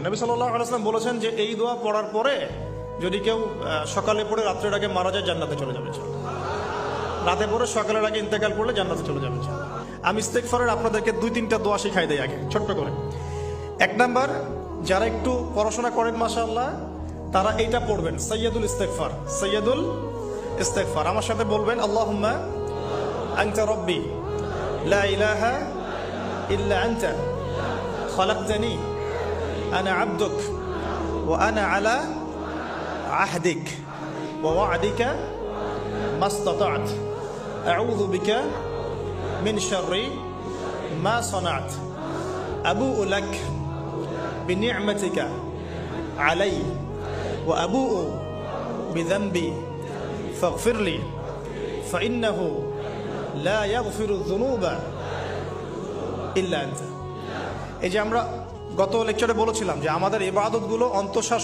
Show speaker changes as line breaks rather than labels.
নবী সাল্লাল্লাহু আলাইহি ওয়াসাল্লাম বলেছেন যে এই দোয়া পড়ার পরে যদি কেউ সকালে পড়ে রাত্রের আগে মারা যায় জান্নাতে চলে যাবে। রাতে পড়ে সকালের আগে ইন্তেকাল করলে জান্নাতে চলে যাবে। আমি ইস্তেগফারের আপনাদেরকে 2-3টা দোয়া শিখাই দেই আগে ছোট্ট করে। 1 নাম্বার, যারা একটু পড়াশোনা করেন মাশাআল্লাহ তারা এইটা পড়বেন, সাইয়্যিদুল ইস্তেগফার। সাইয়্যিদুল ইস্তেগফার আমার সাথে বলবেন, আল্লাহুম্মা আনতা রাব্বি লা ইলাহা ইল্লা আনতা খালাকতানি আনা আবদুক ওয়া আনা আলা আহদিক ওয়া ওয়া'দিকা মাসতাতা'ত আউযু বিকা মিন শাররি মা সানা'ত আবু'ু লাক বিনি'মাতিকা আলাই ওয়া আবু'ু বিযানবি ফাগফিরলি ফাইন্নাহু লা ইয়াগফিরু যুনুবা ইল্লা আনতা। এই যে আমরা গত লেকচারে বলেছিলাম যে আমাদের ইবাদতগুলো অন্তঃশ্বাস